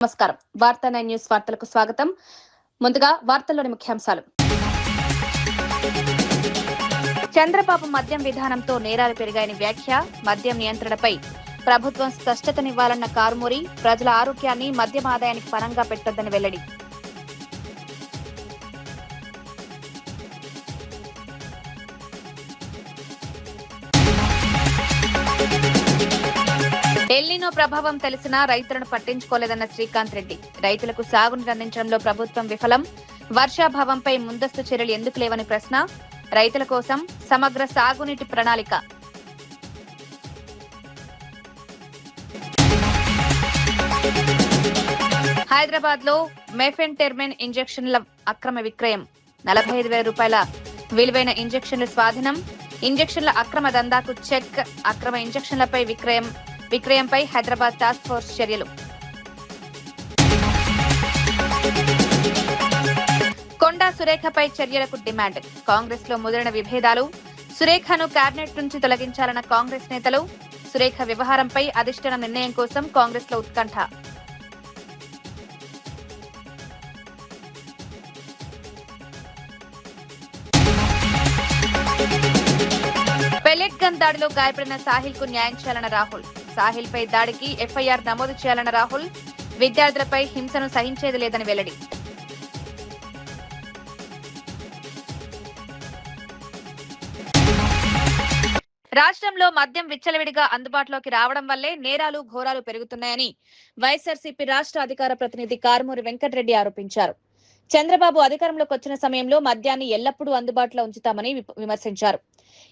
నమస్కారం. వార్తా 9 న్యూస్ వార్తలకు స్వాగతం. ముందుగా వార్తల్లోని ముఖ్యాంశాలు. చంద్రబాబు మద్యం విధానంతో నేరాలు పెరిగాయని వ్యాఖ్య. మద్యం నియంత్రణపై ప్రభుత్వం స్పష్టతనివ్వాలన్న కారుమూరి. ప్రజల ఆరోగ్యాన్ని మద్యం ఆదాయానికి పరంగా పెట్టొద్దని వెల్లడి. ఎల్నినో ప్రభావం తెలిసినా రైతులను పట్టించుకోలేదన్న శ్రీకాంత్ రెడ్డి. రైతులకు సాగునీరు అందించడంలో ప్రభుత్వం విఫలం. వర్షాభావంపై ముందస్తు చర్యలు ఎందుకు లేవని ప్రశ్న. రైతుల కోసం సమగ్ర సాగునీటి ప్రణాళిక. హైదరాబాద్ లో మెఫెంటెర్మిన్ ఇంజెక్షన్ల అక్రమ విక్రయం. 45,000 రూపాయల విలువైన ఇంజెక్షన్లు స్వాధీనం. ఇంజెక్షన్ల అక్రమ దందాకు చెక్. అక్రమ ఇంజెక్షన్లపై విక్రయంపై హైదరాబాద్ టాస్క్ ఫోర్స్ చర్యలు. కొండా సురేఖపై చర్యలకు డిమాండ్. కాంగ్రెస్ లో ముదిరిన విభేదాలు. సురేఖను కేబినెట్ నుంచి తొలగించాలన్న కాంగ్రెస్ నేతలు. సురేఖ వ్యవహారంపై అధిష్టాన నిర్ణయం కోసం కాంగ్రెస్ లో ఉత్కంఠ. పెల్లెట్ గన్ దాడిలో గాయపడిన సాహిల్ కు న్యాయం చేయాలన్న రాహుల్. సాహిల్ పై దాడికి ఎఫ్ఐఆర్ నమోదు చేయాలన్న రాహుల్. విద్యార్థులపై హింసను సహించేది లేదని వెల్లడి. రాష్ట్రంలో మద్యం విచ్చలవిడిగా అందుబాటులోకి రావడం వల్లే నేరాలు ఘోరాలు పెరుగుతున్నాయని వైఎస్ఆర్సీపీ రాష్ట్ర అధికార ప్రతినిధి కారుమూరి వెంకటరెడ్డి ఆరోపించారు. చంద్రబాబు అధికారంలోకి వచ్చిన సమయంలో మద్యాన్ని ఎల్లప్పుడూ అందుబాటులో ఉంచుతామని విమర్శించారు.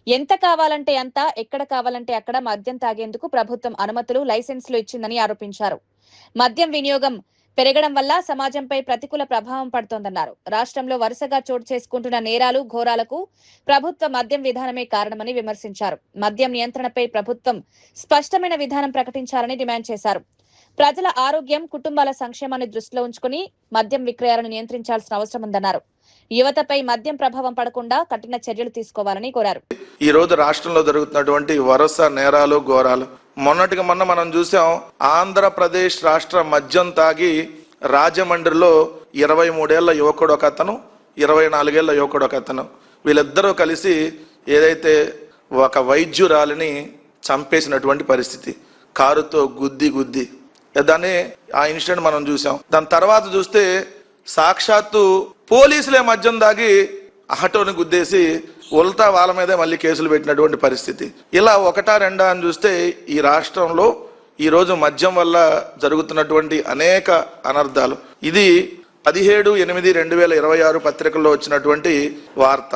ఎంత కావాలంటే అంత, ఎక్కడ కావాలంటే అక్కడ మద్యం తాగేందుకు ప్రభుత్వం అనుమతులు, లైసెన్సులు ఇచ్చిందని ఆరోపించారు. మద్యం వినియోగం పెరగడం వల్ల సమాజంపై ప్రతికూల ప్రభావం పడుతోందన్నారు. రాష్ట్రంలో వరుసగా చోటు చేసుకుంటున్న నేరాలు ఘోరాలకు ప్రభుత్వ మద్యం విధానమే కారణమని విమర్శించారు. మద్యం నియంత్రణపై ప్రభుత్వం స్పష్టమైన విధానం ప్రకటించాలని డిమాండ్ చేశారు. ప్రజల ఆరోగ్యం, కుటుంబాల సంక్షేమాన్ని దృష్టిలో ఉంచుకుని మద్యం విక్రయాలను నియంత్రించాల్సిన అవసరం ఉందన్నారు. యువతపై మద్యం ప్రభావం పడకుండా కఠిన చర్యలు తీసుకోవాలని కోరారు. ఈ రోజు రాష్ట్రంలో జరుగుతున్నటువంటి వరుస నేరాలు ఘోరాలు మొన్నటికి మొన్న మనం చూసాం. ఆంధ్రప్రదేశ్ రాష్ట్ర మద్యం తాగి రాజమండ్రిలో 23 ఏళ్ల యువకుడు ఒక అతను, 24 ఏళ్ల యువకుడు ఒక అతను, వీళ్ళిద్దరూ కలిసి ఏదైతే ఒక వైద్యురాలిని చంపేసినటువంటి పరిస్థితి. కారుతో గుద్ది దాన్ని ఆ ఇన్సిడెంట్ మనం చూసాం. దాని తర్వాత చూస్తే సాక్షాత్తు పోలీసులే మద్యం దాగి ఆటోని గుద్దేసి ఉల్టా వాళ్ళ మీదే మళ్ళీ కేసులు పెట్టినటువంటి పరిస్థితి. ఇలా ఒకటా రెండా అని చూస్తే ఈ రాష్ట్రంలో ఈ రోజు మద్యం వల్ల జరుగుతున్నటువంటి అనేక అనర్థాలు. ఇది 17/8/2026 పత్రికల్లో వచ్చినటువంటి వార్త.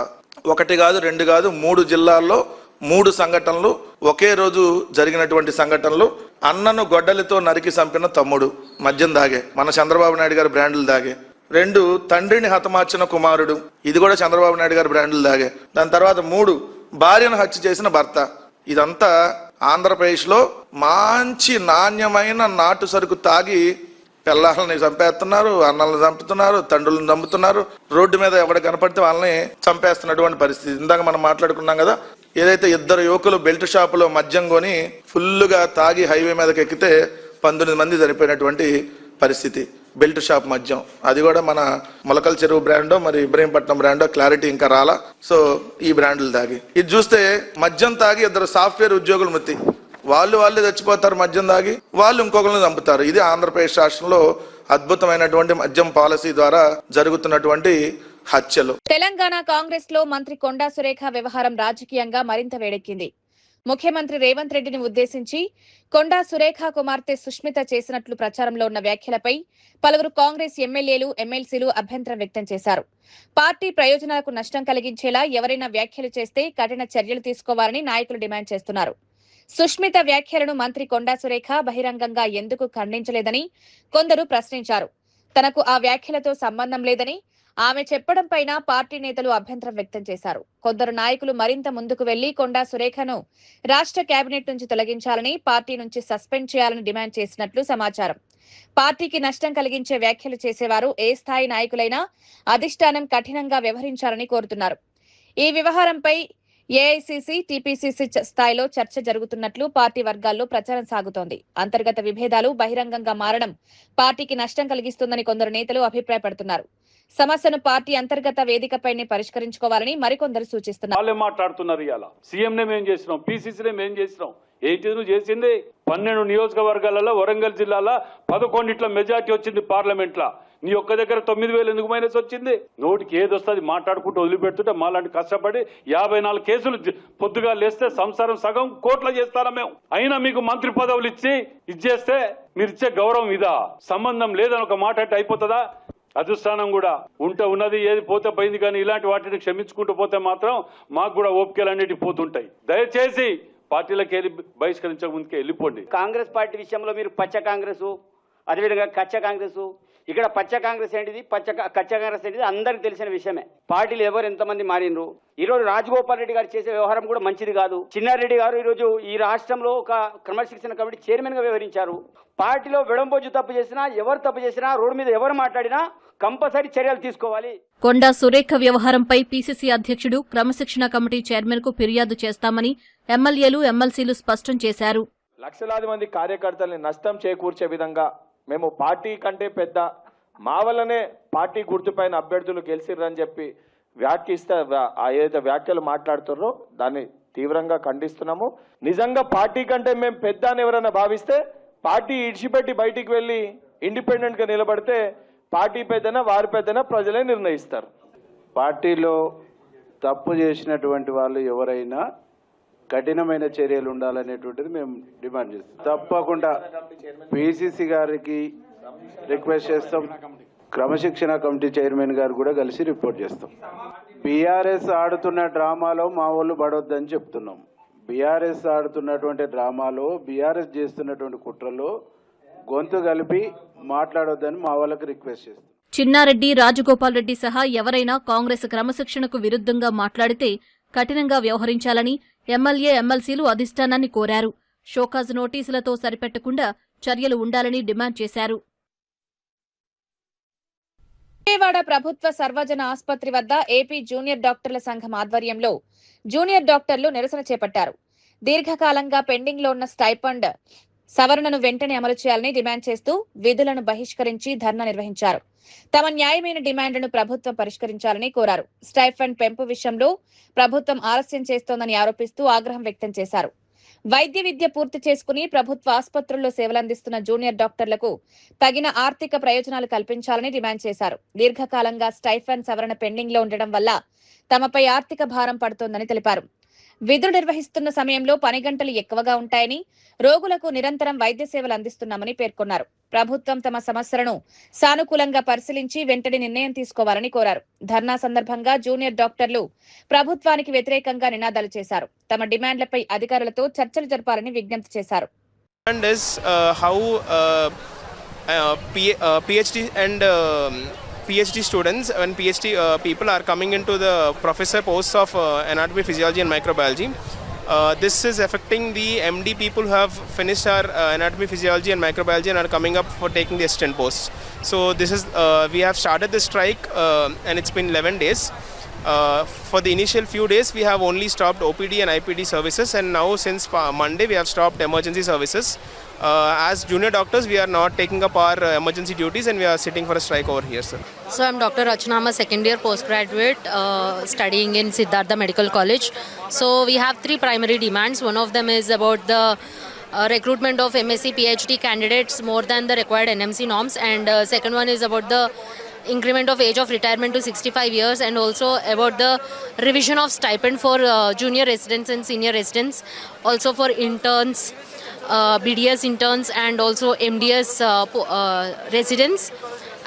ఒకటి కాదు, రెండు కాదు, 3 జిల్లాల్లో 3 సంఘటనలు, ఒకే రోజు జరిగినటువంటి సంఘటనలు. అన్నను గొడ్డలితో నరికి చంపిన తమ్ముడు మద్యం దాగే, మన చంద్రబాబు నాయుడు గారి బ్రాండ్లు దాగే. 2, తండ్రిని హతమార్చిన కుమారుడు, ఇది కూడా చంద్రబాబు నాయుడు గారి బ్రాండ్లు దాగే. దాని తర్వాత 3, భార్యను హత్య చేసిన భర్త. ఇదంతా ఆంధ్రప్రదేశ్ లో మంచి నాణ్యమైన నాటు సరుకు తాగి పిల్లల్ని చంపేస్తున్నారు, అన్నల్ని చంపుతున్నారు, తండ్రులను చంపుతున్నారు. రోడ్డు మీద ఎవడ కనపడితే వాళ్ళని చంపేస్తున్నటువంటి పరిస్థితి. ఇందాక మనం మాట్లాడుకున్నాం కదా, ఏదైతే 2 యువకులు బెల్ట్ షాపులో మద్యం కొని ఫుల్లుగా తాగి హైవే మీదకి ఎక్కితే 19 మంది చనిపోయినటువంటి పరిస్థితి. బెల్ట్ షాప్ మద్యం, అది కూడా మన మొలకల చెరువు బ్రాండో మరి ఇబ్రహీంపట్నం బ్రాండో క్లారిటీ ఇంకా రాలా. సో ఈ బ్రాండ్లు తాగి ఇది చూస్తే మద్యం తాగి 2 సాఫ్ట్వేర్ ఉద్యోగులు మృతి. వాళ్ళే చచ్చిపోతారు మద్యం తాగి, వాళ్ళు ఇంకొకరిని చంపుతారు. ఇది ఆంధ్రప్రదేశ్ రాష్ట్రంలో అద్భుతమైనటువంటి మద్యం పాలసీ ద్వారా జరుగుతున్నటువంటి హత్యలు. తెలంగాణ కాంగ్రెస్ లో మంత్రి కొండా సురేఖ వ్యవహారం రాజకీయంగా మరింత వేడెక్కింది. ముఖ్యమంత్రి రేవంత్ రెడ్డిని ఉద్దేశించి కొండా సురేఖ కుమార్తె సుష్మిత చేసినట్లు ప్రచారంలో ఉన్న వ్యాఖ్యలపై పలువురు కాంగ్రెస్ ఎమ్మెల్యేలు, ఎమ్మెల్సీలు అభ్యంతరం వ్యక్తం చేశారు. పార్టీ ప్రయోజనాలకు నష్టం కలిగించేలా ఎవరైనా వ్యాఖ్యలు చేస్తే కఠిన చర్యలు తీసుకోవాలని నాయకులు డిమాండ్ చేస్తున్నారు. సుష్మిత వ్యాఖ్యలను మంత్రి కొండా సురేఖ బహిరంగంగా ఎందుకు ఖండించలేదని కొందరు ప్రశ్నించారు. తనకు ఆ వ్యాఖ్యలతో సంబంధం లేదని ఆమె చెప్పడం పైన పార్టీ నేతలు అభ్యంతరం వ్యక్తం చేశారు. కొందరు నాయకులు మరింత ముందుకు వెళ్లి కొండా సురేఖను రాష్ట్ర కేబినెట్ నుంచి తొలగించాలని, పార్టీ నుంచి సస్పెండ్ చేయాలని డిమాండ్ చేసినట్లు సమాచారం. పార్టీకి నష్టం కలిగించే వ్యాఖ్యలు చేసేవారు ఏ స్థాయి నాయకులైనా అధిష్టానం కఠినంగా వ్యవహరించాలని కోరుతున్నారు. ఈ వ్యవహారంపై ఏఐసీసీ, టీపీసీసీ స్థాయిలో చర్చ జరుగుతున్నట్లు పార్టీ వర్గాల్లో ప్రచారం సాగుతోంది. అంతర్గత విభేదాలు బహిరంగంగా మారడం పార్టీకి నష్టం కలిగిస్తుందని కొందరు నేతలు అభిప్రాయపడుతున్నారు. సమస్యను పార్టీ అంతర్గత వేదికపైనే పరిష్కరించుకోవాలని మరికొందరు సూచిస్తున్నారు. వాళ్ళే మాట్లాడుతున్నారు. ఇవాళ సీఎంనే మేం చేసినాం, పీసీసీనే మేం చేసినాం. ఏంటి నువ్వు చేసింది? 12 నియోజకవర్గాలలో వరంగల్ జిల్లాలో 11 మెజార్టీ వచ్చింది పార్లమెంట్లో. నీ ఒక్క దగ్గర 9,000 ఎందుకు మైనస్ వచ్చింది? నోటికి ఏది వస్తుంది మాట్లాడుకుంటూ వదిలిపెడుతుంటే మాలాంటి కష్టపడి 54 కేసులు పొద్దుగా లేస్తే సంసారం సగం కోట్ల చేస్తారా మేము. అయినా మీకు మంత్రి పదవులు ఇచ్చి ఇచ్చేస్తే మీరు ఇచ్చే గౌరవం ఇదా? సంబంధం లేదని ఒక మాట అంటే అయిపోతుందా? అధిష్టానం కూడా ఉంటే ఉన్నది, ఏది పోతే పోయింది. కానీ ఇలాంటి వాటిని క్షమించుకుంటూ పోతే మాత్రం మాకు కూడా ఓపికలు అన్నిటి పోతుంటాయి. దయచేసి పార్టీలకు వెళ్ళి బహిష్కరించక ముందుకే వెళ్ళిపోండి. కాంగ్రెస్ పార్టీ విషయంలో మీరు పచ్చ కాంగ్రెస్, అదేవిధంగా కచ్చ కాంగ్రెస్. ఇక్కడ పచ్చ కాంగ్రెస్ ఏంటిది, కచ్చ కాంగ్రెస్ ఏంటిది అందరికి తెలిసిన విషయమే. పార్టీలు ఎవరు ఎంతమంది మారినరు. ఈరోజు రాజగోపాల్ రెడ్డి గారు చేసే వ్యవహారం కూడా మంచిది కాదు. చిన్నారెడ్డి గారు ఈరోజు ఈ రాష్ట్రంలో ఒక క్రమశిక్షణ కమిటీ చైర్మన్ గా వ్యవహరించారు. పార్టీలో వెడంబోజు తప్పు చేసినా, ఎవరు తప్పు చేసినా, రోడ్డు మీద ఎవరు మాట్లాడినా కంపల్సరీ చర్యలు తీసుకోవాలి. కొండా సురేఖ వ్యవహారంపై పీసీసీ అధ్యక్షుడు క్రమశిక్షణ కమిటీ చైర్మన్ కు ఫిర్యాదు చేస్తామని ఎమ్మెల్యేలు, ఎమ్మెల్సీలు స్పష్టం చేశారు. లక్షలాది మంది కార్యకర్తల్ని నష్టం చేకూర్చే విధంగా మేము పార్టీ కంటే పెద్ద, మా వల్లనే పార్టీ గుర్తుపైన అభ్యర్థులు గెలిచిర్రని చెప్పి ఏదైతే వ్యాఖ్యలు మాట్లాడుతున్నారో దాన్ని తీవ్రంగా ఖండిస్తున్నాము. నిజంగా పార్టీ కంటే మేము పెద్ద అని ఎవరైనా భావిస్తే పార్టీ ఇడిచిపెట్టి బయటికి వెళ్ళి ఇండిపెండెంట్ గా నిలబడితే పార్టీ పెద్దనా వారి పెద్దనా ప్రజలే నిర్ణయిస్తారు. పార్టీలో తప్పు చేసినటువంటి వాళ్ళు ఎవరైనా కఠినమైన చర్యలు ఉండాలనేటువంటిది మేము డిమాండ్ చేస్తాం. తప్పకుండా పిసిసి గారికి రిక్వెస్ట్ చేస్తాం. క్రమశిక్షణ కమిటీ చైర్మన్ గారు కూడా కలిసి రిపోర్ట్ చేస్తాం. బీఆర్ఎస్ ఆడుతున్న డ్రామాలో మా వాళ్ళు పడొద్దని చెప్తున్నాం. బీఆర్ఎస్ ఆడుతున్నటువంటి డ్రామాలో, బీఆర్ఎస్ చేస్తున్నటువంటి కుట్రలో గొంతు కలిపి మాట్లాడొద్దని మా వాళ్ళకి రిక్వెస్ట్ చేస్తాం. చిన్నారెడ్డి, రాజగోపాల్ రెడ్డి సహా ఎవరైనా కాంగ్రెస్ క్రమశిక్షణకు విరుద్ధంగా మాట్లాడితే కఠినంగా వ్యవహరించాలని ఎమ్మెల్యే, ఎమ్మెల్సీలు అధిష్టానాన్ని కోరారు. షోకాజ్ నోటీసులతో సరిపెట్టకుండా చర్యలు ఉండాలని డిమాండ్ చేశారు. విజయవాడ ప్రభుత్వ సర్వజన ఆసుపత్రి వద్ద ఏపీ జూనియర్ డాక్టర్ల సంఘం ఆధ్వర్యంలో జూనియర్ డాక్టర్లు నిరసన చేపట్టారు. దీర్ఘకాలంగా పెండింగ్ లో ఉన్న స్టైఫండ్ సవరణను వెంటనే అమలు చేయాలని డిమాండ్ చేస్తూ విధులను బహిష్కరించి ధర్నా నిర్వహించారు. తమ న్యాయమైన డిమాండ్లను ప్రభుత్వం పరిష్కరించాలని కోరారు. స్టైఫండ్ పెంపు విషయంలో ప్రభుత్వం ఆలస్యం చేస్తోందని ఆరోపిస్తూ ఆగ్రహం వ్యక్తం చేశారు. వైద్య విద్య పూర్తి చేసుకుని ప్రభుత్వ ఆసుపత్రుల్లో సేవలందిస్తున్న జూనియర్ డాక్టర్లకు తగిన ఆర్థిక ప్రయోజనాలు కల్పించాలని డిమాండ్ చేశారు. దీర్ఘకాలంగా స్టైఫండ్ సవరణ పెండింగ్ లో ఉండడం వల్ల తమపై ఆర్థిక భారం పడుతోందని తెలిపారు. విధులు నిర్వహిస్తున్న సమయంలో పని గంటలు ఎక్కువగా ఉంటాయని, రోగులకు నిరంతరం వైద్య సేవలు అందిస్తున్నామని పేర్కొన్నారు. ప్రభుత్వం తమ సమస్యలను సానుకూలంగా పరిశీలించి వెంటనే నిర్ణయం తీసుకోవాలని కోరారు. ధర్నా సందర్భంగా జూనియర్ డాక్టర్లు ప్రభుత్వానికి వ్యతిరేకంగా నినాదాలు చేశారు. తమ డిమాండ్లపై అధికారులతో చర్చలు జరపాలని విజ్ఞప్తి చేశారు. PhD students and PhD people are coming into the professor posts of anatomy, physiology and microbiology. This is affecting the MD people who have finished our anatomy, physiology and microbiology and are coming up for taking the assistant posts. So this is we have started the strike and it's been 11 days. For the initial few days we have only stopped OPD and IPD services, and now since Monday we have stopped emergency services. As junior doctors we are not taking up our emergency duties and we are sitting for a strike over here, sir. So I'm Dr. Rachna, I'm a second year postgraduate studying in Siddhartha Medical College. So we have 3 primary demands. One of them is about the recruitment of MSc PhD candidates more than the required NMC norms, and second one is about the increment of age of retirement to 65 years, and also about the revision of stipend for junior residents and senior residents, also for interns, BDS interns and also MDS residents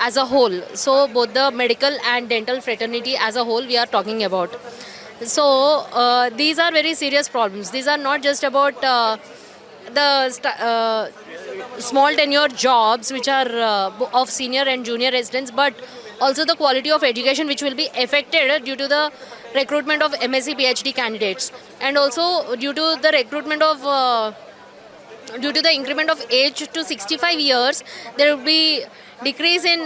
as a whole. So both the medical and dental fraternity as a whole we are talking about. So these are very serious problems. These are not just about the small tenure jobs which are of senior and junior residents, but also the quality of education which will be affected due to the recruitment of MSc PhD candidates, and also due to the recruitment of due to the increment of age to 65 years, there will be decrease in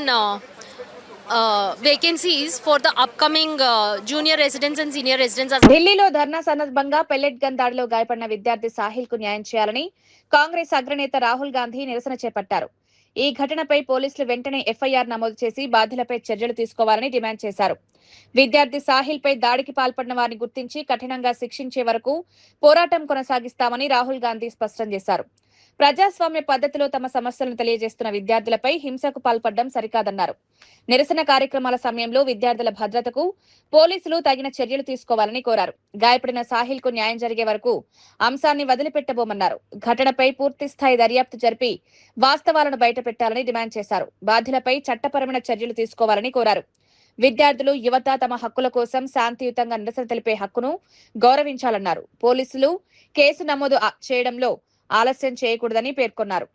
vacancies for the upcoming junior residents and senior residents. ఢిల్లీలో ధర్నా సందర్భంగా pellet gun దాడిలో గాయపడిన విద్యార్థి సాహిల్ కు న్యాయం చేయాలని కాంగ్రెస్ అగ్రనేత రాహుల్ గాంధీ నిరసన చేపట్టారు. ఈ ఘటనపై పోలీసులు వెంటనే ఎఫ్ఐఆర్ నమోదు చేసి బాధ్యులపై చర్యలు తీసుకోవాలని డిమాండ్ చేశారు. విద్యార్థి సాహిల్ పై దాడికి పాల్పడిన వారిని గుర్తించి కఠినంగా శిక్షించే వరకు పోరాటం కొనసాగిస్తామని రాహుల్ గాంధీ స్పష్టం చేశారు. ప్రజాస్వామ్య పద్ధతిలో తమ సమస్యలను తెలియజేస్తున్న విద్యార్థులపై హింసకు పాల్పడడం సరికాదన్నారు. నిరసన కార్యక్రమాల సమయంలో విద్యార్థుల భద్రతకు పోలీసులు తగిన చర్యలు తీసుకోవాలని కోరారు. గాయపడిన సాహిల్ కు న్యాయం జరిగే వరకు అంశాన్ని వదిలిపెట్టబోమన్నారు. ఘటనపై పూర్తిస్థాయి దర్యాప్తు జరిపి వాస్తవాలను బయటపెట్టాలని డిమాండ్ చేశారు. బాధ్యులపై చట్టపరమైన చర్యలు తీసుకోవాలని కోరారు. విద్యార్థులు, యువత తమ హక్కుల కోసం శాంతియుతంగా నిరసన తెలిపే హక్కును గౌరవించాలన్నారు. పోలీసులు కేసు నమోదు చేయడంలో ఆలస్యం చేయకూడదని పేర్కొన్నారు.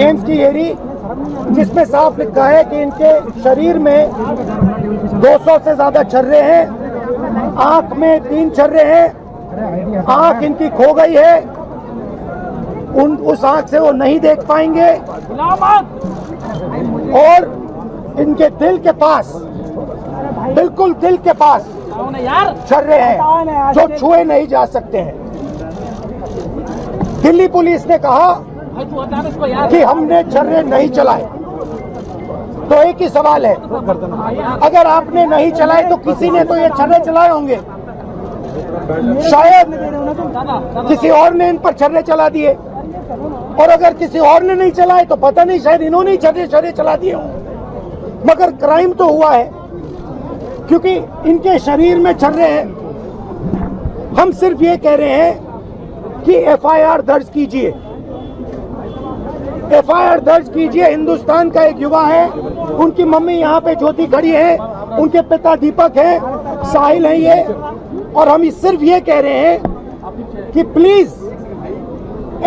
एम्स की एरी जिसमें साफ लिखा है कि इनके शरीर में 200 से ज्यादा छर्रे हैं, आंख में 3 छर्रे हैं, आंख इनकी खो गई है, उस आंख से वो नहीं देख पाएंगे और इनके दिल के पास, बिल्कुल दिल के पास छर्रे हैं जो छुए नहीं जा सकते हैं. दिल्ली पुलिस ने कहा कि हमने छर्रे नहीं चलाए, तो एक ही सवाल है, अगर आपने नहीं चलाए तो किसी ने तो ये छर्रे चलाए होंगे, शायद किसी और ने इन पर छर्रे चला दिए, और अगर किसी और ने नहीं चलाए तो पता नहीं, शायद इन्होंने ही छर्रे चला दिए हों. मगर क्राइम तो हुआ है क्योंकि इनके शरीर में छर्रे हैं. हम सिर्फ ये कह रहे हैं कि एफआईआर दर्ज कीजिए, एफआईआर दर्ज कीजिए. हिंदुस्तान का एक युवा है, उनकी मम्मी यहाँ पे ज्योति खड़ी है, उनके पिता दीपक है, साहिल है ये, और हम सिर्फ ये कह रहे हैं कि प्लीज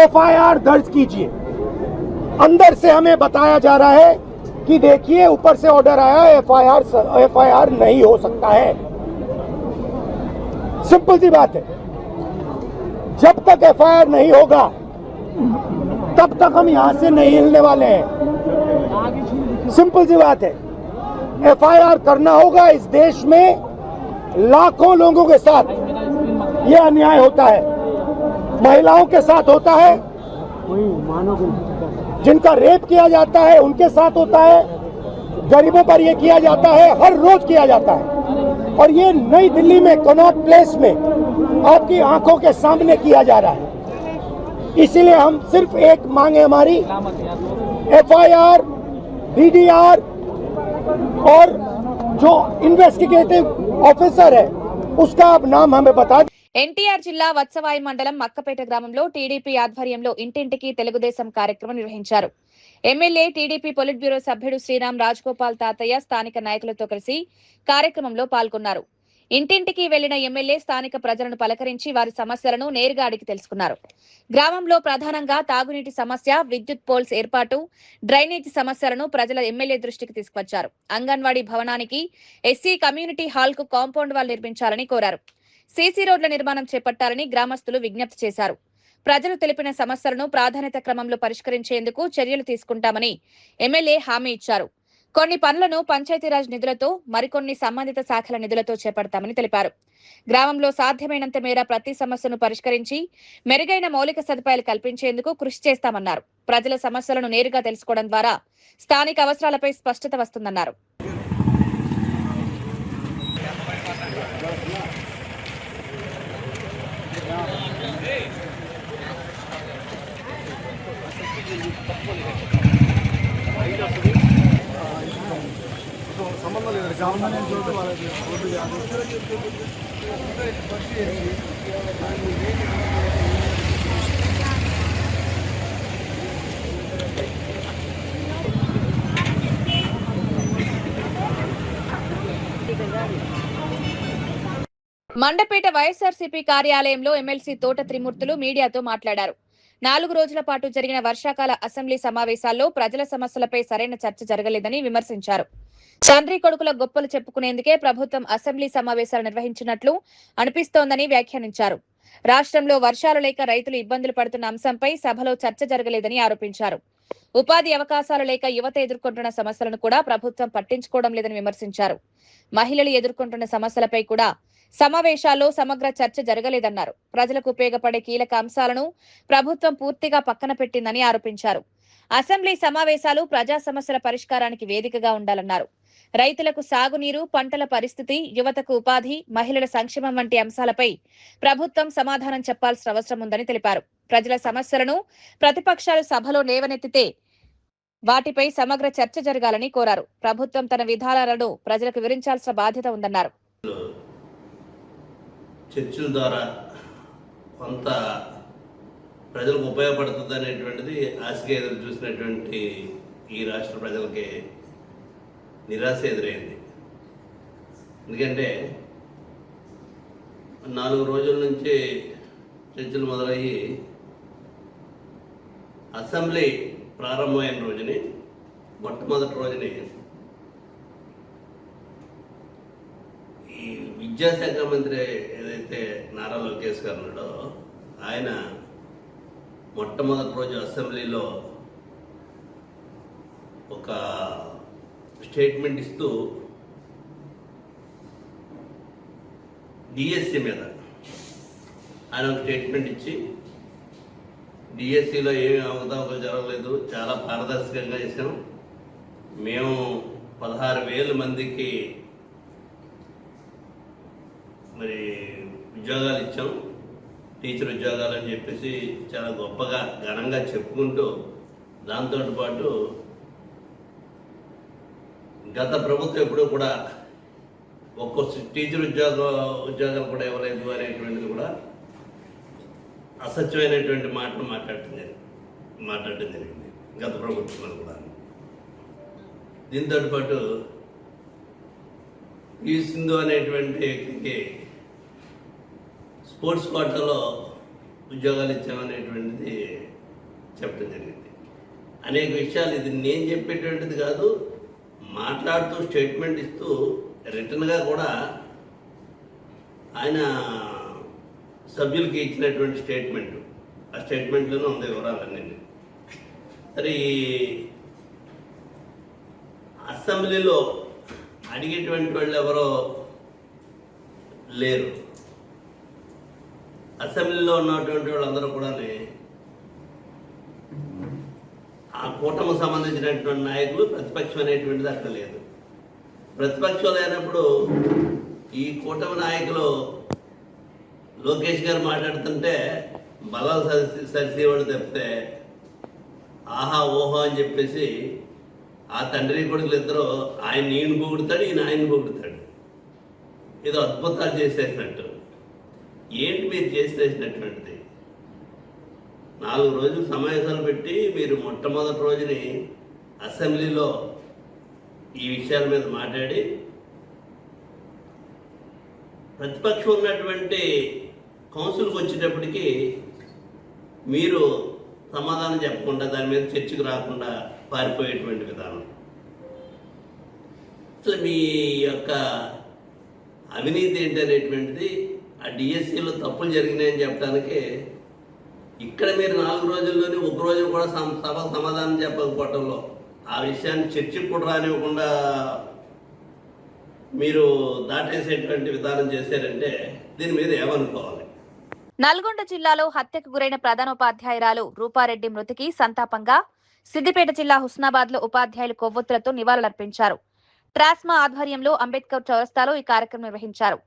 एफआईआर दर्ज कीजिए. अंदर से हमें बताया जा रहा है कि देखिए ऊपर से ऑर्डर आया, एफआईआर नहीं हो सकता है. सिंपल सी बात है, जब तक एफआईआर नहीं होगा तब तक हम यहां से नहीं हिलने वाले हैं. सिंपल सी बात है, एफआईआर करना होगा. इस देश में लाखों लोगों के साथ ये अन्याय होता है, महिलाओं के साथ होता है, जिनका रेप किया जाता है उनके साथ होता है, गरीबों पर ये किया जाता है, हर रोज किया जाता है. और ये नई दिल्ली में कनॉट प्लेस में आपकी आंखों के सामने किया जा रहा है. इसीलिए हम सिर्फ एक मांग है हमारी, एफआईआर, डीडीआर और जो इन्वेस्टिगेटिव ऑफिसर है उसका आप नाम हमें बता. ఎన్టీఆర్ జిల్లా వత్సవాయి మండలం మక్కపేట గ్రామంలో టీడీపీ ఆధ్వర్యంలో ఇంటింటికి తెలుగుదేశం కార్యక్రమం నిర్వహించారు. ఎమ్మెల్యే, టీడీపీ పొలిట్ బ్యూరో సభ్యుడు శ్రీరామ్ రాజగోపాల్ తాతయ్య స్థానిక నాయకులతో కలిసి కార్యక్రమంలో పాల్గొన్నారు. ఇంటింటికి వెళ్లిన ఎమ్మెల్యే స్థానిక ప్రజలను పలకరించి వారి సమస్యలను నేరుగా అడిగి తెలుసుకున్నారు. గ్రామంలో ప్రధానంగా తాగునీటి సమస్య, విద్యుత్ పోల్స్ ఏర్పాటు, డ్రైనేజీ సమస్యలను ప్రజల ఎమ్మెల్యే దృష్టికి తీసుకొచ్చారు. అంగన్వాడీ భవనానికి, ఎస్సీ కమ్యూనిటీ హాల్ కు కాంపౌండ్ వాల్ నిర్మించాలని కోరారు. సీసీ రోడ్ల నిర్మాణం చేపట్టాలని గ్రామస్తులు విజ్ఞప్తి చేశారు. ప్రజలు తెలిపిన సమస్యలను ప్రాధాన్యత క్రమంలో పరిష్కరించేందుకు చర్యలు తీసుకుంటామని ఎమ్మెల్యే హామీ ఇచ్చారు. కొన్ని పనులను పంచాయతీరాజ్ నిధులతో, మరికొన్ని సంబంధిత శాఖల నిధులతో చేపడతామని తెలిపారు. గ్రామంలో సాధ్యమైనంత మేర ప్రతి సమస్యను పరిష్కరించి మెరుగైన మౌలిక సదుపాయాలు కల్పించేందుకు కృషి చేస్తామన్నారు. ప్రజల సమస్యలను నేరుగా తెలుసుకోవడం ద్వారా స్థానిక అవసరాలపై స్పష్టత వస్తుందన్నారు. మండపేట వైఎస్ఆర్సీపీ కార్యాలయంలో ఎమ్మెల్సీ తోట త్రిమూర్తులు మీడియాతో మాట్లాడారు. 4 రోజుల పాటు జరిగిన వర్షాకాల అసెంబ్లీ సమావేశాల్లో ప్రజల సమస్యలపై సరైన చర్చ జరగలేదని విమర్శించారు. తండ్రి కొడుకుల గొప్పలు చెప్పుకునేందుకే ప్రభుత్వం అసెంబ్లీ సమావేశాలు నిర్వహించినట్లు అనిపిస్తోందని వ్యాఖ్యానించారు. రాష్ట్రంలో వర్షాలు లేక రైతులు ఇబ్బందులు పడుతున్న అంశంపై సభలో చర్చ జరగలేదని ఆరోపించారు. ఉపాధి అవకాశాలు లేక యువత ఎదుర్కొంటున్న సమస్యలను కూడా ప్రభుత్వం పట్టించుకోవడం లేదని విమర్శించారు. మహిళలు ఎదుర్కొంటున్న సమస్యలపై కూడా సమావేశాల్లో సమగ్ర చర్చ జరగలేదన్నారు. ప్రజలకు ఉపయోగపడే కీలక అంశాలను ప్రభుత్వం పూర్తిగా పక్కన పెట్టిందని ఆరోపించారు. అసెంబ్లీ సమావేశాలు ప్రజా సమస్యల పరిష్కారానికి వేదికగా ఉండాలన్నారు. రైతులకు సాగునీరు, పంటల పరిస్థితి, యువతకు ఉపాధి, మహిళల సంక్షేమం వంటి అంశాలపై ప్రభుత్వం సమాధానం చెప్పాల్సిన అవసరం ఉందని తెలిపారు. ప్రజల సమస్యలను ప్రతిపక్షాలు సభలో లేవనెత్తితే వాటిపై సమగ్ర చర్చ జరగాలని కోరారు. ప్రభుత్వం తన విధానాలను ప్రజలకు వివరించాల్సిన బాధ్యత ఉందన్నారు. చర్చల ద్వారా కొంత ప్రజలకు ఉపయోగపడుతుంది అనేటువంటిది ఆశగా ఎదురు చూసినటువంటి ఈ రాష్ట్ర ప్రజలకి నిరాశ ఎదురైంది. ఎందుకంటే 4 రోజుల నుంచి చర్చలు మొదలయ్యి అసెంబ్లీ ప్రారంభమైన రోజుని, మొట్టమొదటి రోజుని ఈ విద్యాశాఖ మంత్రి ఏదైతే నారా లోకేష్ గారు ఉన్నాడో ఆయన మొట్టమొదటి రోజు అసెంబ్లీలో ఒక స్టేట్మెంట్ ఇస్తూ డిఎస్సి మీద ఆయన ఒక స్టేట్మెంట్ ఇచ్చి డిఎస్సిలో ఏమీ అవకతవకలు జరగలేదు, చాలా పారదర్శకంగా చేసాం, మేము 16,000 మందికి మరి ఉద్యోగాలు ఇచ్చాం, టీచర్ ఉద్యోగాలు అని చెప్పేసి చాలా గొప్పగా ఘనంగా చెప్పుకుంటూ, దాంతో పాటు గత ప్రభుత్వం ఎప్పుడూ కూడా ఒక్కో టీచర్ ఉద్యోగాలు కూడా ఇవ్వలేదు అనేటువంటిది కూడా అసత్యమైనటువంటి మాటలు మాట్లాడటం జరిగింది గత ప్రభుత్వంలో కూడా. దీంతో పాటు ఈ సింధు అనేటువంటి వ్యక్తికి స్పోర్ట్స్ కోటాలో ఉద్యోగాలు ఇచ్చామనేటువంటిది చెప్పడం జరిగింది. అనేక విషయాలు ఇది నేను చెప్పేటువంటిది కాదు, మాట్లాడుతూ స్టేట్మెంట్ ఇస్తూ రిటర్న్గా కూడా ఆయన సభ్యులకి ఇచ్చినటువంటి స్టేట్మెంట్, ఆ స్టేట్మెంట్లోనే ఉంది వివరాలన్నీ. సరే, ఈ అసెంబ్లీలో అడిగేటువంటి వాళ్ళు ఎవరో లేరు. అసెంబ్లీలో ఉన్నటువంటి వాళ్ళందరూ కూడా ఆ కూటమికి సంబంధించినటువంటి నాయకులు, ప్రతిపక్షం అనేటువంటిది అక్కడ లేదు. ప్రతిపక్షం లేనప్పుడు ఈ కూటమి నాయకులు లోకేష్ గారు మాట్లాడుతుంటే బలాలు సరిసేవాళ్ళు తప్పితే ఆహా ఓహో అని చెప్పేసి ఆ తండ్రి కొడుకులు ఇద్దరు ఈయన పొగుడుతాడు, ఈయన ఆయన పొగుడుతాడు. ఏదో అద్భుతాలు చేసేసినట్టు. ఏంటి మీరు చేసేసినటువంటిది? 4 రోజులు సమావేశాలు పెట్టి మీరు మొట్టమొదటి రోజుని అసెంబ్లీలో ఈ విషయాల మీద మాట్లాడి ప్రతిపక్షం ఉన్నటువంటి కౌన్సిల్కి వచ్చేటప్పటికి మీరు సమాధానం చెప్పకుండా, దాని మీద చర్చకు రాకుండా పారిపోయేటువంటి విధానం. అసలు మీ యొక్క అవినీతి ఏంటి అనేటువంటిది, ఆ డిఎస్సిలో తప్పులు జరిగినాయని చెప్పడానికి ఇక్కడ మీరు 4 రోజుల్లోనే 1 రోజు కూడా సభ సమాధానం చెప్పకపోవటంలో, ఆ విషయాన్ని చర్చకు కూడా రానివ్వకుండా మీరు దాటేసేటువంటి విధానం చేశారంటే దీని మీద ఏమనుకోవాలి? నల్గొండ జిల్లాలో హత్యకు గురైన ప్రధానోపాధ్యాయురాలు రూపారెడ్డి మృతికి సంతాపంగా సిద్దిపేట జిల్లా హుస్నాబాద్ లో ఉపాధ్యాయులు కొవ్వొత్తులతో నివాళులర్పించారు. ట్రాస్మా ఆధ్వర్యంలో అంబేద్కర్ చౌరస్తాలో ఈ కార్యక్రమం నిర్వహించారు.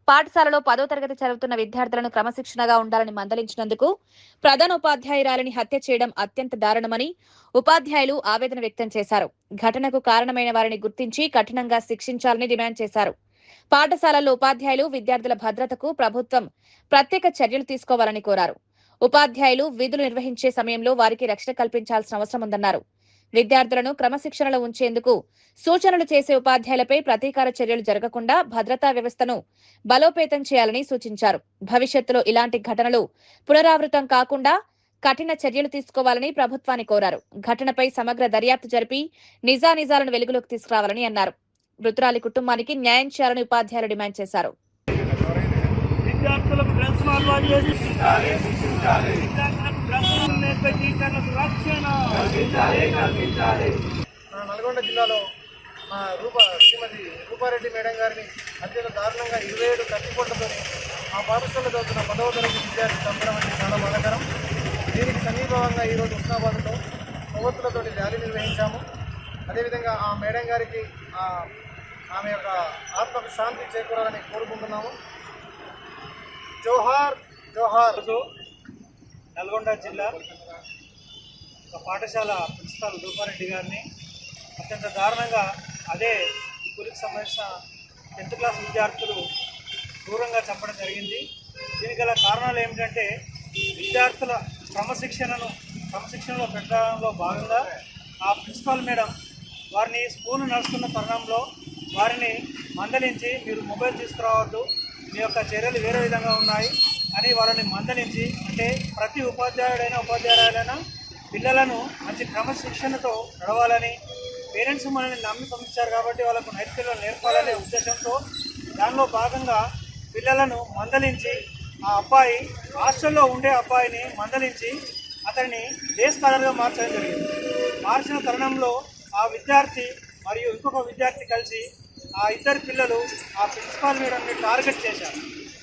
పాఠశాలలో 10వ తరగతి చదువుతున్న విద్యార్థులను క్రమశిక్షణగా ఉండాలని మందలించినందుకు ప్రధానోపాధ్యాయురాలిని హత్య చేయడం అత్యంత దారుణమని ఉపాధ్యాయులు ఆవేదన వ్యక్తం చేశారు. ఘటనకు కారణమైన వారిని గుర్తించి కఠినంగా శిక్షించాలని డిమాండ్ చేశారు. పాఠశాలల్లో ఉపాధ్యాయులు, విద్యార్థుల భద్రతకు ప్రభుత్వం ప్రత్యేక చర్యలు తీసుకోవాలని కోరారు. ఉపాధ్యాయులు విధులు నిర్వహించే సమయంలో వారికి రక్షణ కల్పించాల్సిన అవసరం ఉందన్నారు. విద్యార్థులను క్రమశిక్షణలో ఉంచేందుకు సూచనలు చేసే ఉపాధ్యాయులపై ప్రతీకార చర్యలు జరగకుండా భద్రతా వ్యవస్థను బలోపేతం చేయాలని సూచించారు. భవిష్యత్తులో ఇలాంటి ఘటనలు పునరావృతం కాకుండా కఠిన చర్యలు తీసుకోవాలని ప్రభుత్వాన్ని కోరారు. ఘటనపై సమగ్ర దర్యాప్తు జరిపి నిజానిజాలను వెలుగులోకి తీసుకురావాలని అన్నారు. మృతురాలి కుటుంబానికి న్యాయం చేయాలని ఉపాధ్యాయులు డిమాండ్ చేశారు. విద్యార్థులకు డ్రెస్ మార్వాడి చేసి విద్యార్థులకు డ్రెస్ నేర్పి టీచర్లకు రక్షణ మన నల్గొండ జిల్లాలో మా శ్రీమతి రూపారెడ్డి మేడం గారిని అత్యంత దారుణంగా 27 కత్తిపోట్లతో మా పాఠశాలలో చదువుతున్న 10వ తరగతి విద్యార్థి చంపడం అంటే చాలా బాధాకరం. దీనికి సమీపంగా ఈరోజు ఉస్నాబాద్లో కొవ్వొత్తులతో ర్యాలీ నిర్వహించాము. అదేవిధంగా ఆ మేడం గారికి ఆమె యొక్క ఆత్మకు శాంతి చేకూరాలని కోరుకుంటున్నాము. జోహార్ జోహార్. నల్గొండ జిల్లా ఒక పాఠశాల ప్రిన్సిపాల్ రూపారెడ్డి గారిని అత్యంత దారుణంగా అదే స్కూల్కి సంబంధించిన 10th క్లాస్ విద్యార్థులు దూరంగా చంపడం జరిగింది. దీనికి గల కారణాలు ఏమిటంటే విద్యార్థుల క్రమశిక్షణలో పెట్టడంలో భాగంగా ఆ ప్రిన్సిపాల్ మేడం వారిని స్కూల్ నడుస్తున్న తరుణంలో వారిని మందలించి మీరు మొబైల్ తీసుకురావద్దు, మీ యొక్క చర్యలు వేరే విధంగా ఉన్నాయి అని వాళ్ళని మందలించి, అంటే ప్రతి ఉపాధ్యాయులైనా పిల్లలను మంచి క్రమశిక్షణతో నడవాలని, పేరెంట్స్ మనల్ని నమ్మి పంపించారు కాబట్టి వాళ్ళకు నైతికతలు నేర్పాలనే ఉద్దేశంతో దానిలో భాగంగా పిల్లలను మందలించి ఆ అబ్బాయి హాస్టల్లో ఉండే అబ్బాయిని మందలించి అతన్ని డే స్కాలర్గా మార్చడం జరిగింది. మార్చిన తరుణంలో ఆ విద్యార్థి మరియు ఇంకొక విద్యార్థి కలిసి ఆ ఇద్దరు పిల్లలు ఆ ప్రిన్సిపాల్ మేడంని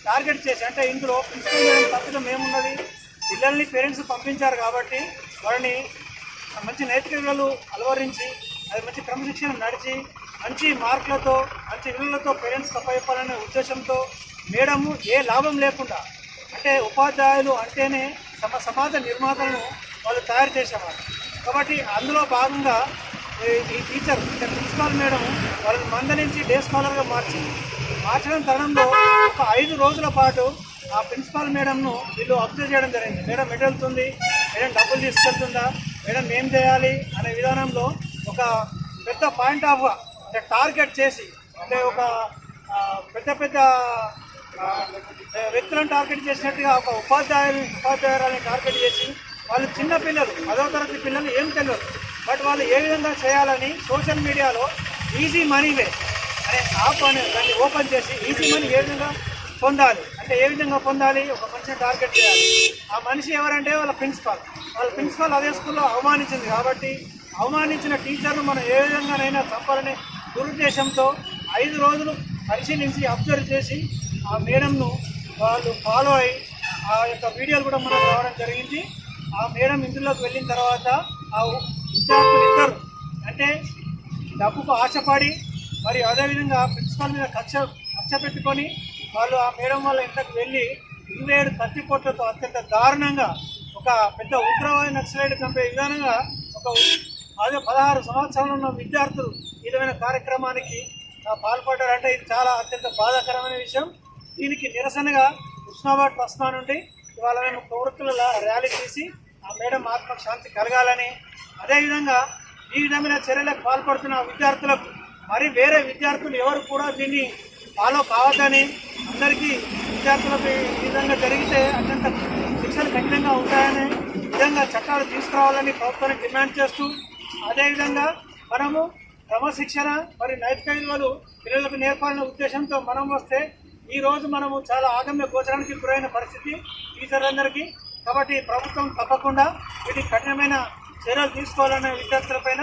టార్గెట్ చేసి అంటే ఇందులో ప్రిన్సిపల్ మేడం తప్పిదం ఏమున్నది, పిల్లల్ని పేరెంట్స్ పంపించారు కాబట్టి వారిని మంచి నైతిక విలువలు అలవరించి అది మంచి క్రమశిక్షణ నడిచి మంచి మార్కులతో మంచి విలువలతో పేరెంట్స్కి అప్పచెప్పాలనే ఉద్దేశంతో మేడము ఏ లాభం లేకుండా, అంటే ఉపాధ్యాయులు అంటేనే సమాజ నిర్మాతలను వాళ్ళు తయారు చేసేవారు కాబట్టి అందులో భాగంగా ఈ టీచర్ అంటే ప్రిన్సిపాల్ మేడం వాళ్ళని మందలించి డే స్కాలర్గా మార్చడం తరుణంలో ఒక 5 రోజుల పాటు ఆ ప్రిన్సిపాల్ మేడంను వీళ్ళు అబ్జర్వ్ చేయడం జరిగింది. మేడం ఎటు వెళ్తుంది, మేడం డబ్బులు తీసుకెళ్తుందా, మేడం ఏం చేయాలి అనే విధానంలో ఒక పెద్ద పాయింట్ ఆఫ్ అంటే టార్గెట్ చేసి, అంటే ఒక పెద్ద వ్యక్తులను టార్గెట్ చేసినట్టుగా ఒక ఉపాధ్యాయురాలని టార్గెట్ చేసి వాళ్ళు చిన్న పిల్లలు 10వ తరగతి పిల్లలు ఏం తెలియదు, బట్ వాళ్ళు ఏ విధంగా చేయాలని సోషల్ మీడియాలో ఈజీ మనీ వే అనే యాప్ అని దాన్ని ఓపెన్ చేసి ఈజీ మనీ ఏ విధంగా పొందాలి అంటే ఏ విధంగా పొందాలి, ఒక మనిషిని టార్గెట్ చేయాలి. ఆ మనిషి ఎవరంటే వాళ్ళ ప్రిన్సిపాల్ అదే స్కూల్లో అవమానించింది కాబట్టి అవమానించిన టీచర్ను మనం ఏ విధంగానైనా చంపాలనే దురుద్దేశంతో 5 రోజులు పరిశీలించి అబ్జర్వ్ చేసి ఆ మేడంను వాళ్ళు ఫాలో అయ్యి ఆ యొక్క వీడియోలు కూడా మనకు రావడం జరిగింది. ఆ మేడం ఇందులోకి వెళ్ళిన తర్వాత ఆ విద్యార్థులు ఇద్దరు అంటే డబ్బుకు ఆశపడి మరియు అదేవిధంగా ప్రిన్సిపాల్ మీద కక్ష పెట్టుకొని వాళ్ళు ఆ మేడం వాళ్ళ ఇంట్లోకి వెళ్ళి 27 కత్తిపోట్లతో అత్యంత దారుణంగా ఒక పెద్ద ఉగ్రవాది నక్సలైట్ చంపే విధానంగా ఒక 16 సంవత్సరాలు ఉన్న విద్యార్థులు ఈ విధమైన కార్యక్రమానికి పాల్పడ్డారంటే ఇది చాలా అత్యంత బాధాకరమైన విషయం. దీనికి నిరసనగా ఉస్నాబాద్ ట్రస్మా నుండి ఇవాళ మేము ప్రవృత్తుల ర్యాలీ తీసి ఆ మేడం ఆత్మకు శాంతి కలగాలని, అదేవిధంగా ఈ విధమైన చర్యలకు పాల్పడుతున్న విద్యార్థులకు మరి వేరే విద్యార్థులు ఎవరు కూడా దీన్ని ఫాలో కావద్దని, అందరికీ విద్యార్థులకు ఈ విధంగా జరిగితే అత్యంత శిక్షలు కఠినంగా ఉంటాయని విధంగా చట్టాలు తీసుకురావాలని ప్రభుత్వాన్ని డిమాండ్ చేస్తూ, అదేవిధంగా మనము క్రమశిక్షణ మరియు నైతిక విలువలు పిల్లలకు నేర్పాలనే ఉద్దేశంతో మనం వస్తే ఈరోజు మనము చాలా ఆగమ్య గోచరానికి గురైన పరిస్థితి టీచర్లందరికీ. కాబట్టి ప్రభుత్వం తప్పకుండా వీటికి కఠినమైన చర్యలు తీసుకోవాలనే విద్యార్థులపైన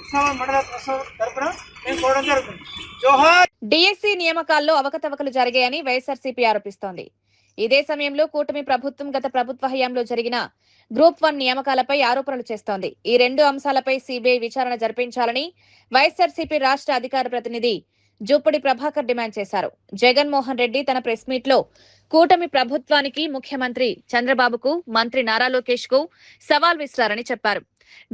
ఉస్నాబాద్ మండల తరపున మేము కోరడం జరుగుతుంది. జోహార్. డిఎస్సి నియామకాల్లో అవకతవకలు జరిగాయని వైఎస్ఆర్సీపీ ఆరోపిస్తోంది. ఇదే సమయంలో కూటమి ప్రభుత్వం గత ప్రభుత్వ హయాంలో జరిగిన గ్రూప్ 1 నియామకాలపై ఆరోపణలు చేస్తోంది. ఈ 2 అంశాలపై సిబిఐ విచారణ జరిపించాలని వైఎస్ఆర్సీపీ రాష్ట్ర అధికార ప్రతినిధి జూపడి ప్రభాకర్ డిమాండ్ చేశారు. జగన్మోహన్ రెడ్డి తన ప్రెస్ మీట్ లో కూటమి ప్రభుత్వానికి, ముఖ్యమంత్రి చంద్రబాబుకు, మంత్రి నారా లోకేష్ కు సవాల్ విసిరారని చెప్పారు.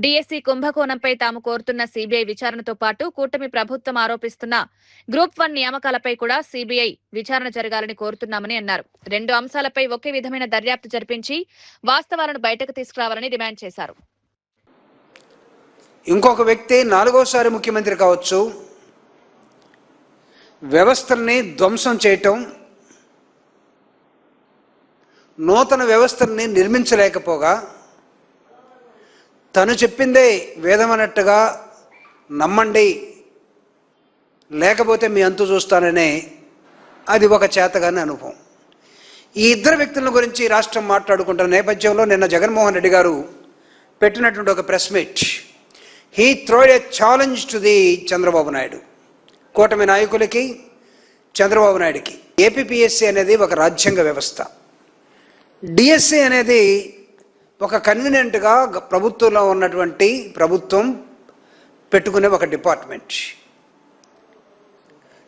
డిఎస్సి కుంభకోణంపై తాము కోరుతున్న సిబిఐ విచారణతో పాటు కూటమి ప్రభుత్వం ఆరోపిస్తున్న గ్రూప్ 1 నియామకాలపై కూడా సిబిఐ విచారణ జరగాలని కోరుతున్నామని అన్నారు. 2 అంశాలపై ఒకే విధమైన దర్యాప్తు జరిపించి వాస్తవాలను బయటకు తీసుకురావాలని డిమాండ్ చేశారు. ఇంకొక వ్యక్తి 4వసారి ముఖ్యమంత్రి కావచ్చు, వ్యవస్థల్ని ధ్వంసం చేయటం, నూతన వ్యవస్థల్ని నిర్మించలేకపోగా తను చెప్పిందే వేదమన్నట్టుగా నమ్మండి, లేకపోతే మీ అంతు చూస్తాననే అది ఒక చేతగాని అనుభవం. ఈ ఇద్దరు వ్యక్తుల గురించి రాష్ట్రం మాట్లాడుకుంటున్న నేపథ్యంలో నిన్న జగన్మోహన్ రెడ్డి గారు పెట్టినటువంటి ఒక press meet. He throwed a challenge to the Chandrababu Naidu, కూటమి నాయకులకి, చంద్రబాబు నాయుడుకి. ఏపీపీఎస్సీ అనేది ఒక రాజ్యాంగ వ్యవస్థ. డిఎస్సి అనేది ఒక కన్వీనియంట్గా ప్రభుత్వంలో ఉన్నటువంటి ప్రభుత్వం పెట్టుకునే ఒక డిపార్ట్మెంట్.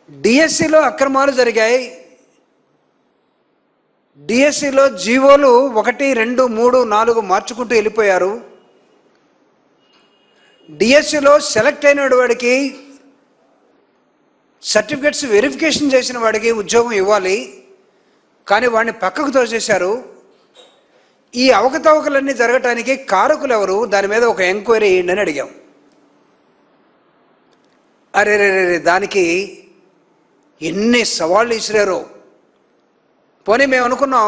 డిఎస్సిలో అక్రమాలు జరిగాయి. డిఎస్సిలో జీవోలు 1, 2, 3, 4 మార్చుకుంటూ వెళ్ళిపోయారు. డిఎస్సిలో సెలెక్ట్ అయిన వాడికి సర్టిఫికెట్స్ వెరిఫికేషన్ చేసిన వాడికి ఉద్యోగం ఇవ్వాలి, కానీ వాడిని పక్కకు తోసేశారు. ఈ అవకతవకలన్నీ జరగటానికి కారకులు ఎవరు, దాని మీద ఒక ఎంక్వైరీ వేయండి అని అడిగాం. అరే దానికి ఎన్ని సవాళ్ళు ఇసిరారో. పోనీ మేము అనుకున్నాం,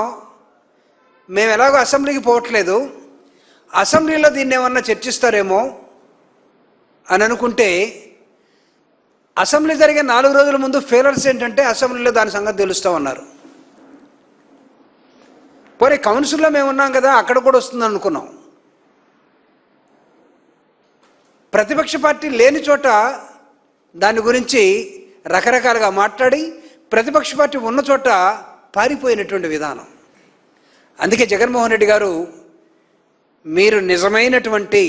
మేము ఎలాగో అసెంబ్లీకి పోవట్లేదు, అసెంబ్లీలో దీన్ని ఏమన్నా చర్చిస్తారేమో అని అనుకుంటే, అసెంబ్లీ జరిగే 4 రోజుల ముందు ఫెయిలర్స్ ఏంటంటే అసెంబ్లీలో దాని సంగతి తెలుస్తామన్నారు. పోనీ కౌన్సిల్లో మేము ఉన్నాం కదా, అక్కడ కూడా వస్తుంది అనుకున్నాం. ప్రతిపక్ష పార్టీ లేని చోట దాని గురించి రకరకాలుగా మాట్లాడి, ప్రతిపక్ష పార్టీ ఉన్న చోట పారిపోయినటువంటి విధానం. అందుకే జగన్మోహన్ రెడ్డి గారు, మీరు నిజమైనటువంటి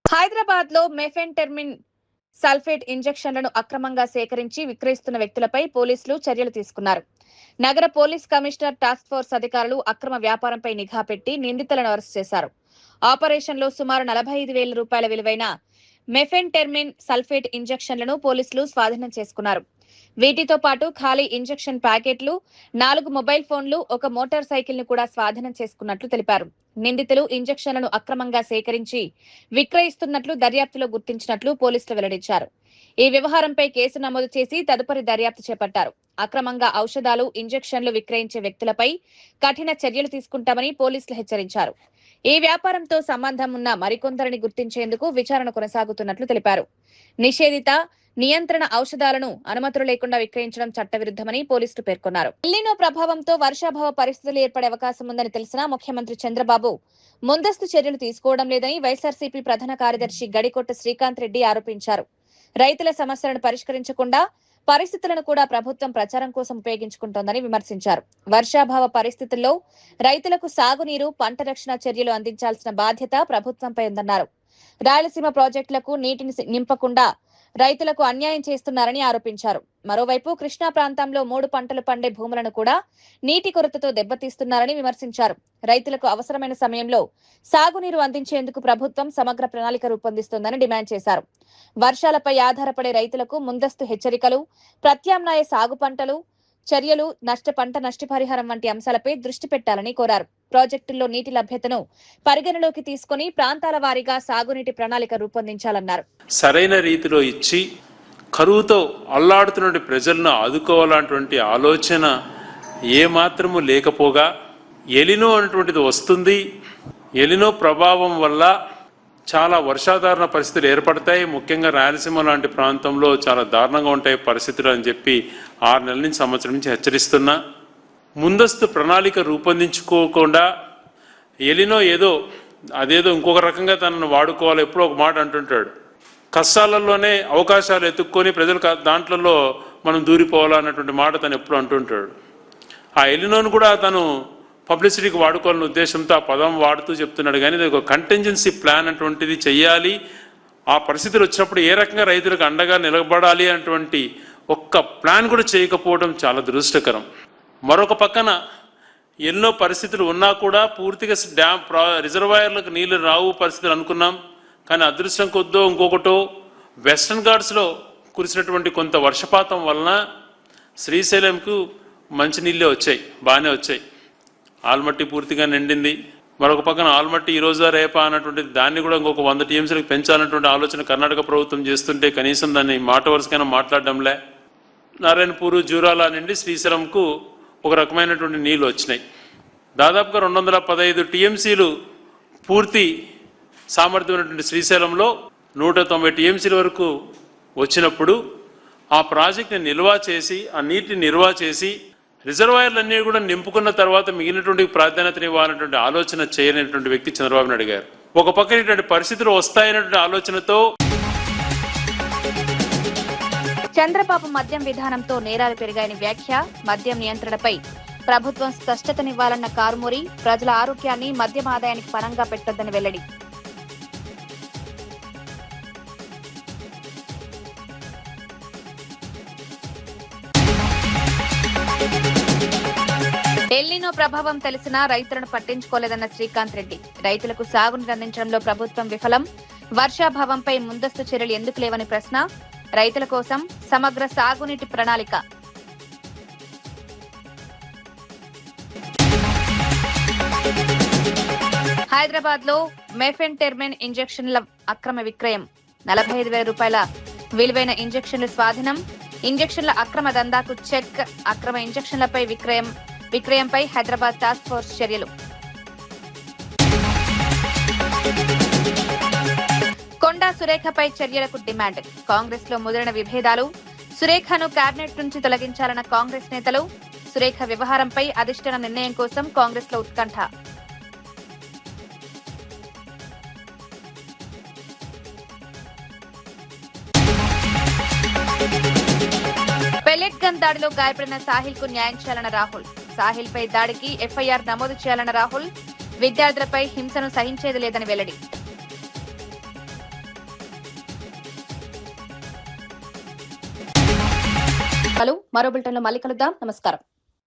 హైదరాబాద్ లో మెఫెంటర్మిన్ సల్ఫేట్ ఇంజెక్షన్లను అక్రమంగా సేకరించి విక్రయిస్తున్న వ్యక్తులపై పోలీసులు చర్యలు తీసుకున్నారు. నగర పోలీస్ కమిషనర్ టాస్క్ ఫోర్స్ అధికారులు అక్రమ వ్యాపారంపై నిఘా పెట్టి నిందితులను అరెస్ట్ చేశారు. ఆపరేషన్లో సుమారు 45,000 రూపాయల విలువైన మెఫెంటర్మిన్ సల్ఫేట్ ఇంజెక్షన్లను పోలీసులు స్వాధీనం చేసుకున్నారు. వీటితో పాటు ఖాళీ ఇంజెక్షన్ ప్యాకెట్లు, 4 మొబైల్ ఫోన్లు, 1 మోటార్ సైకిల్ ను కూడా స్వాధీనం చేసుకున్నట్లు తెలిపారు. నిందితులు ఇంజెక్షన్లను అక్రమంగా సేకరించి విక్రయిస్తున్నట్లు దర్యాప్తులో గుర్తించినట్లు పోలీసులు వెల్లడించారు. ఈ వ్యవహారంపై కేసు నమోదు చేసి తదుపరి దర్యాప్తు చేపట్టారు. అక్రమంగా ఔషధాలు, ఇంజెక్షన్లు విక్రయించే వ్యక్తులపై కఠిన చర్యలు తీసుకుంటామని పోలీసులు హెచ్చరించారు. ఈ వ్యాపారంతో సంబంధం ఉన్న మరికొందరిని గుర్తించేందుకు విచారణ కొనసాగుతున్నట్లు తెలిపారు. నిషేధిత, నియంత్రణ ఔషధాలను అనుమతులు లేకుండా విక్రయించడం చట్టవిరుద్ధమని పోలీసులు పేర్కొన్నారు. ఎల్నినో ప్రభావంతో వర్షాభావ పరిస్థితులు ఏర్పడే అవకాశం ఉందని తెలిసినా ముఖ్యమంత్రి చంద్రబాబు ముందస్తు చర్యలు తీసుకోవడం లేదని వైఎస్ఆర్సీపీ ప్రధాన కార్యదర్శి గడికోట శ్రీకాంత్ రెడ్డి ఆరోపించారు. రైతుల సమస్యలను పరిష్కరించకుండా పరిస్థితులను కూడా ప్రభుత్వం ప్రచారం కోసం ఉపయోగించుకుంటోందని విమర్శించారు. వర్షాభావ పరిస్థితుల్లో రైతులకు సాగునీరు, పంట రక్షణ చర్యలు అందించాల్సిన బాధ్యత ప్రభుత్వంపై ఉందన్నారు. రాయలసీమ ప్రాజెక్టులకు నీటిని నింపకుండా రైతులకు అన్యాయం చేస్తున్నారని ఆరోపించారు. మరోవైపు కృష్ణా ప్రాంతంలో 3 పంటలు పండే భూములను కూడా నీటి కొరతతో దెబ్బతీస్తున్నారని విమర్శించారు. రైతులకు అవసరమైన సమయంలో సాగునీరు అందించేందుకు ప్రభుత్వం సమగ్ర ప్రణాళిక రూపొందిస్తోందని డిమాండ్ చేశారు. వర్షాలపై ఆధారపడే రైతులకు ముందస్తు హెచ్చరికలు, ప్రత్యామ్నాయ సాగు పంటలు చర్యలు, పంట నష్టపరిహారం వంటి అంశాలపై దృష్టి పెట్టాలని కోరారు. ప్రాజెక్టుల్లో నీటి లభ్యతను పరిగణలోకి తీసుకుని ప్రాంతాల వారీగా సాగునీటి ప్రణాళిక రూపొందించాలన్నారు. సరైన రీతిలో ఇచ్చి కరువుతో అల్లాడుతున్న ప్రజలను ఆదుకోవాలన్నటువంటి ఆలోచన ఏమాత్రము లేకపోగా ఎలినో అనేటువంటిది వస్తుంది. ఎలినో ప్రభావం వల్ల చాలా వర్షాధారణ పరిస్థితులు ఏర్పడతాయి. ముఖ్యంగా రాయలసీమ లాంటి ప్రాంతంలో చాలా దారుణంగా ఉంటాయి పరిస్థితులు అని చెప్పి 6 నెలల నుంచి, సంవత్సరం నుంచి హెచ్చరిస్తున్నా. ముందస్తు ప్రణాళిక రూపొందించుకోకుండా ఎలినో అదేదో ఇంకొక రకంగా తనను వాడుకోవాలి. ఎప్పుడో ఒక మాట అంటుంటాడు, కష్టాలలోనే అవకాశాలు ఎత్తుక్కొని ప్రజలు దాంట్లో మనం దూరిపోవాలన్నటువంటి మాట తను ఎప్పుడు అంటుంటాడు. ఆ ఎలినోను కూడా తను పబ్లిసిటీకి వాడుకోవాలనే ఉద్దేశంతో ఆ పదం వాడుతూ చెప్తున్నాడు. కానీ ఇది ఒక కంటింజెన్సీ ప్లాన్ అటువంటిది చెయ్యాలి. ఆ పరిస్థితులు వచ్చినప్పుడు ఏ రకంగా రైతులకు అండగా నిలబడాలి అటువంటి ఒక్క ప్లాన్ కూడా చేయకపోవడం చాలా దురదృష్టకరం. మరొక పక్కన ఎన్నో పరిస్థితులు ఉన్నా కూడా పూర్తిగా రిజర్వాయర్లకు నీళ్లు రావు పరిస్థితులు అనుకున్నాం. కానీ అదృష్టం కొద్దో ఇంకొకటో వెస్టర్న్ ఘాట్స్లో కురిసినటువంటి కొంత వర్షపాతం వలన శ్రీశైలంకు మంచి నీళ్ళే వచ్చాయి, బాగానే వచ్చాయి. ఆల్మట్టి పూర్తిగా నిండింది. మరొక పక్కన ఆల్మట్టి ఈరోజు రేపా అన్నటువంటిది దాన్ని కూడా ఇంకొక 100 టీఎంసీలకు పెంచాలన్నటువంటి ఆలోచన కర్ణాటక ప్రభుత్వం చేస్తుంటే కనీసం దాన్ని మాట వరుసకైనా మాట్లాడడంలే. నారాయణపూరు, జూరాల నుండి శ్రీశైలంకు ఒక రకమైనటువంటి నీళ్ళు వచ్చినాయి. దాదాపుగా 215 టీఎంసీలు పూర్తి సామర్థ్యమైనటువంటి శ్రీశైలంలో 190 టీఎంసీల వరకు వచ్చినప్పుడు ఆ ప్రాజెక్ట్ని నిల్వ చేసి, ఆ నీటిని నిల్వ చేసి రిజర్వాయర్లన్నీ కూడా నింపుకున్న తర్వాత మిగిలినటువంటి ప్రాధాన్యతనివ్వాలన్నటువంటి ఆలోచన చేయలేనటువంటి వ్యక్తి చంద్రబాబు నాయుడు గారు. ఒక పక్కన ఇటువంటి పరిస్థితులు వస్తాయనేటువంటి ఆలోచనతో చంద్రబాబు మద్యం విధానంతో నేరాలు పెరిగాయని వ్యాఖ్య. మద్యం నియంత్రణపై ప్రభుత్వం స్పష్టతనివ్వాలన్న కారుమూరి. ప్రజల ఆరోగ్యాన్ని మద్యం ఆదాయానికి పరంగా పెట్టొద్దని వెల్లడి. ఎల్నినో ప్రభావం తెలిసినా రైతులను పట్టించుకోలేదన్న శ్రీకాంత్ రెడ్డి. రైతులకు సాగునీరు అందించడంలో ప్రభుత్వం విఫలం. వర్షాభావంపై ముందస్తు చర్యలు ఎందుకు లేవని ప్రశ్న. రైతుల కోసం సమగ్ర సాగునీటి ప్రణాళిక. హైదరాబాద్ లో మెఫెంటెర్మిన్ ఇంజెక్షన్ల అక్రమ విక్రయం. 45,000 రూపాయల విలువైన ఇంజెక్షన్లు స్వాధీనం. ఇంజెక్షన్ల అక్రమ దందాకు చెక్. అక్రమ ఇంజెక్షన్లపై విక్రయంపై హైదరాబాద్ టాస్క్ ఫోర్స్ చర్యలు. కొండా సురేఖపై చర్యలకు డిమాండ్. కాంగ్రెస్ లో ముదిరిన విభేదాలు. సురేఖను కేబినెట్ నుంచి తొలగించాలన్న కాంగ్రెస్ నేతలు. సురేఖ వ్యవహారంపై అధిష్టాన నిర్ణయం కోసం కాంగ్రెస్ లో ఉత్కంఠ. పెల్లెట్ గన్ దాడిలో గాయపడిన సాహిల్ కు న్యాయం చేయాలన్న రాహుల్. సాహిల్ పై దాడికి ఎఫ్ఐఆర్ నమోదు చేయాలన్న రాహుల్. విద్యార్థులపై హింసను సహించేది లేదని వెల్లడి. మరో బులెటిన్లో మళ్ళీ కలుద్దాం. నమస్కారం.